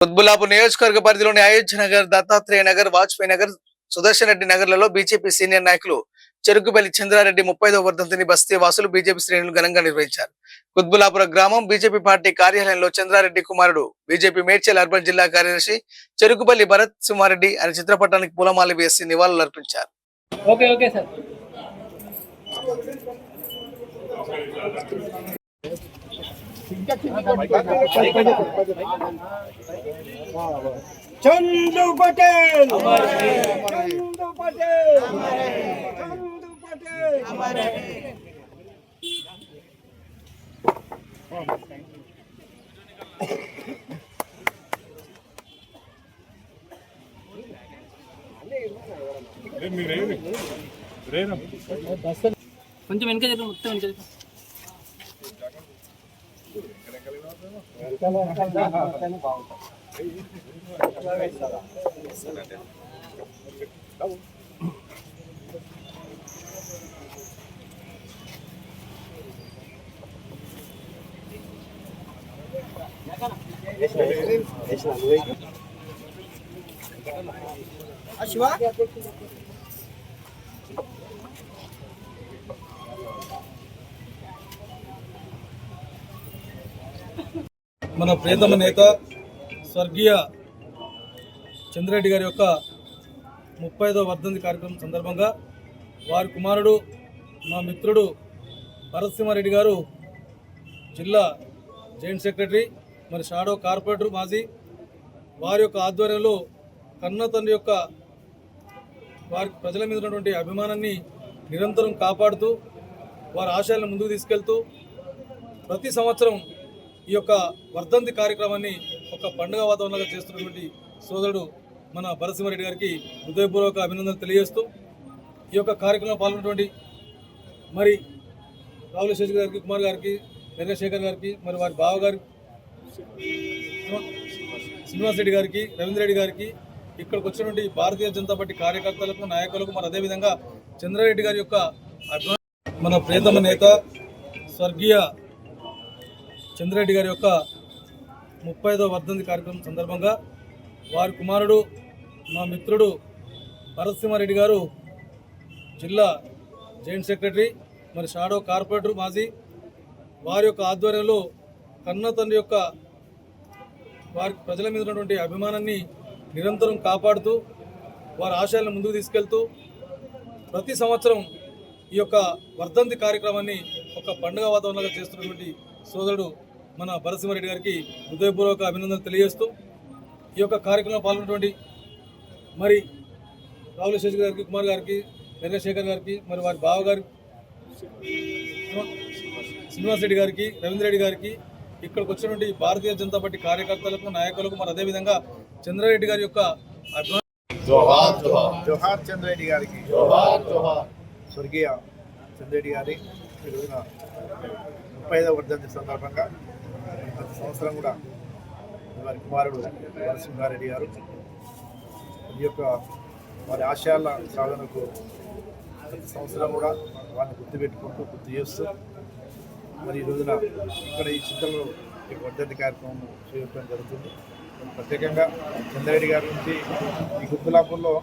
కుత్బుల్లాపూర్ నియోజకవర్గ పరిధిలోని Ayodhya Nagar, Dattatreya Nagar, Vajpayee Nagar, Sudarshan Reddy నగర్లలో BJP senior నాయకులు చెరుకుపల్లి చంద్రారెడ్డి 30వ వర్ధంతిని బస్తీ వాసులు బీజేపీ శ్రేణులు ఘనంగా నిర్వహించారు. కుత్బుల్లాపుర గ్రామం బీజేపీ పార్టీ కార్యాలయంలో చంద్రారెడ్డి కుమారుడు బీజేపీ మేడ్చల్ అర్బన్ జిల్లా కార్యదర్శి చెరుకుపల్లి భరత్ సింహారెడ్డి అనే చిత్రపటానికి పూలమాల వేసి నివాళులు అర్పించారు. चंदू पटेल, चंदू पटेल, चंदू पटेल। కొంచెం వెనక చెప్పు, మొత్తం వెనక చెప్పు. మన ప్రియతమ నేత స్వర్గీయ చంద్రరెడ్డి గారి యొక్క 30వ వర్ధంతి కార్యక్రమం సందర్భంగా వారి కుమారుడు మా మిత్రుడు భరత్ సింహారెడ్డి గారు జిల్లా జాయింట్ సెక్రటరీ మరి షాడో కార్పొరేటర్ మాజీ వారి యొక్క ఆధ్వర్యంలో కన్న తండ్రి యొక్క వారి ప్రజల మీద ఉన్నటువంటి అభిమానాన్ని నిరంతరం కాపాడుతూ వారి ఆశయాలను ముందుకు తీసుకెళ్తూ ప్రతి సంవత్సరం ఈ యొక్క వర్ధంతి కార్యక్రమాన్ని ఒక పండుగ వాతావరణంగా చేస్తున్నటువంటి సోదరుడు మన భరతసింహారెడ్డి గారికి హృదయపూర్వక అభినందనలు తెలియజేస్తూ ఈ యొక్క కార్యక్రమంలో పాల్గొన్నటువంటి మరి రావుల శేష్ గారికి, కుమార్ గారికి, చంద్రశేఖర్ గారికి, మరి వారి బావగారి శ్రీనివాసరెడ్డి గారికి, రవీంద్ర రెడ్డి గారికి, ఇక్కడికి వచ్చినటువంటి భారతీయ జనతా పార్టీ కార్యకర్తలకు, నాయకులకు, మరి అదేవిధంగా చంద్రారెడ్డి గారి యొక్క మన ప్రియతమ నేత స్వర్గీయ చంద్రరెడ్డి గారి యొక్క 30వ వర్ధంతి కార్యక్రమం సందర్భంగా వారి కుమారుడు మా మిత్రుడు భరత్ సింహారెడ్డి గారు జిల్లా జాయింట్ సెక్రటరీ మరి షాడో కార్పొరేటర్ మాజీ వారి యొక్క ఆధ్వర్యంలో కన్న తండ్రి యొక్క వారి ప్రజల మీద ఉన్నటువంటి అభిమానాన్ని నిరంతరం కాపాడుతూ వారి ఆశయాలను ముందుకు తీసుకెళ్తూ ప్రతి సంవత్సరం ఈ యొక్క వర్ధంతి కార్యక్రమాన్ని ఒక పండుగ వాతావరణంగా చేస్తున్నటువంటి సోదరుడు మన భరతసింహారెడ్డి గారికి హృదయపూర్వక అభినందనలు తెలియజేస్తూ ఈ యొక్క కార్యక్రమంలో పాల్గొన్నటువంటి మరి రావుల శేష్ గారికి, కుమార్ గారికి, చంద్రశేఖర్ గారికి, మరి వారి బావగారి శ్రీనివాసరెడ్డి గారికి, రవీంద్ర రెడ్డి గారికి, ఇక్కడికి వచ్చినటువంటి భారతీయ జనతా పార్టీ కార్యకర్తలకు, నాయకులకు, మరి అదేవిధంగా చంద్రారెడ్డి గారి యొక్క జోహార్ చంద్రరెడ్డి గారికి, స్వర్గీయ చంద్రరెడ్డి గారి 30వ వర్ధంతి సందర్భంగా ప్రతి సంవత్సరం కూడా వారి కుమారుడు నరసింహారెడ్డి గారు ఈ యొక్క వారి ఆశయాల సాధనకు ప్రతి సంవత్సరం కూడా వారిని గుర్తుపెట్టుకుంటూ గుర్తు చేస్తూ మరి ఈ రోజున ఇక్కడ ఈ చింతలో ఈ వర్ధంతి కార్యక్రమం చేయడం జరుగుతుంది. ప్రత్యేకంగా చంద్రరెడ్డి గారి నుంచి ఈ కుత్బుల్లాపూర్లో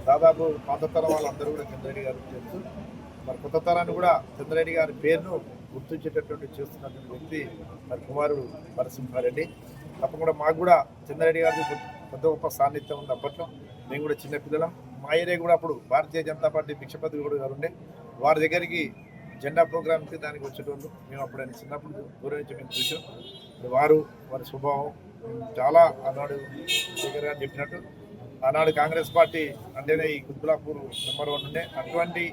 దాదాపు పాత తరం వాళ్ళందరూ కూడా చంద్రరెడ్డి గారు చెప్తూ మరి కొత్త తరాన్ని కూడా చంద్రరెడ్డి గారి పేరును గుర్తించేటటువంటి చేస్తున్నటువంటి వ్యక్తి మరి కుమారుడు భరతసింహారెడ్డి. తప్పకుండా మాకు కూడా చంద్రరెడ్డి గారికి పెద్ద గొప్ప సాన్నిధ్యం ఉంది. అప్పట్లో మేము కూడా చిన్నపిల్లలం. మా ఏరియా కూడా అప్పుడు భారతీయ జనతా పార్టీ భిక్షపతి కూడా గారు ఉండే వారి దగ్గరికి జెండా ప్రోగ్రామ్కి దానికి వచ్చేటోళ్ళు. మేము అప్పుడు ఆయన చిన్నప్పుడు దూరం నుంచి మేము చూసాం. వారి స్వభావం చాలా ఆనాడు శేఖర్ గారు చెప్పినట్టు ఆనాడు కాంగ్రెస్ పార్టీ అంటేనే ఈ కుత్బుల్లాపూర్ నెంబర్ 1 ఉండే. అటువంటి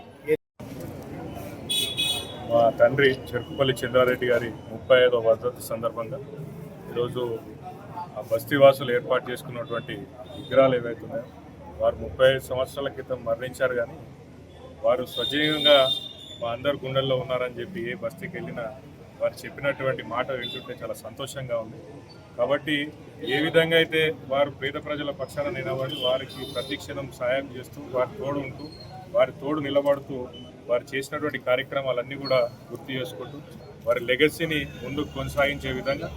మా తండ్రి చెరుకుపల్లి చంద్రారెడ్డి గారి 35వ వర్ధంతి సందర్భంగా ఈరోజు ఆ బస్తీవాసులు ఏర్పాటు చేసుకున్నటువంటి విగ్రహాలు ఏవైతున్నాయో వారు 35 సంవత్సరాల క్రితం మరణించారు, కానీ వారు సజీవంగా మా అందరి గుండెల్లో ఉన్నారని చెప్పి ఏ బస్తీకి వెళ్ళినా వారు చెప్పినటువంటి మాట వింటుంటే చాలా సంతోషంగా ఉంది. కాబట్టి ఏ విధంగా అయితే వారు పేద ప్రజల పక్షాన నిలబడి వారికి ప్రతిక్షణం సహాయం చేస్తూ వారి తోడు ఉంటూ వారి తోడు నిలబడుతూ వారు చేసినటువంటి కార్యక్రమాలన్నీ కూడా గుర్తు చేసుకుంటూ వారి లెగసీని ముందుకు కొనసాగించే విధంగా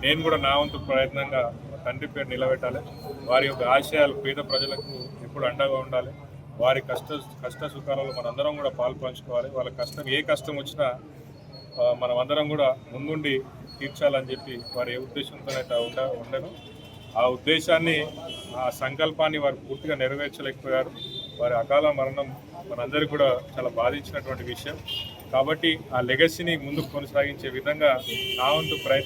నేను కూడా నా వంతు ప్రయత్నంగా తండ్రి పేరు నిలబెట్టాలి. వారి యొక్క ఆశయాలు పేద ప్రజలకు ఎప్పుడు అండగా ఉండాలి. వారి కష్ట సుఖాలలో మనందరం కూడా పాల్పంచుకోవాలి. వాళ్ళ ఏ కష్టం వచ్చినా మనమందరం కూడా ముందుండి తీర్చాలని చెప్పి వారి ఏ ఉద్దేశంతోనైతే ఉండను ఆ ఉద్దేశాన్ని, ఆ సంకల్పాన్ని వారు పూర్తిగా నెరవేర్చలేకపోయారు. వారి అకాల మరణం మనందరికీ కూడా చాలా బాధించినటువంటి విషయం. కాబట్టి ఆ లెగసీని ముందుకు కొనసాగించే విధంగా నా వంతు ప్రయత్నం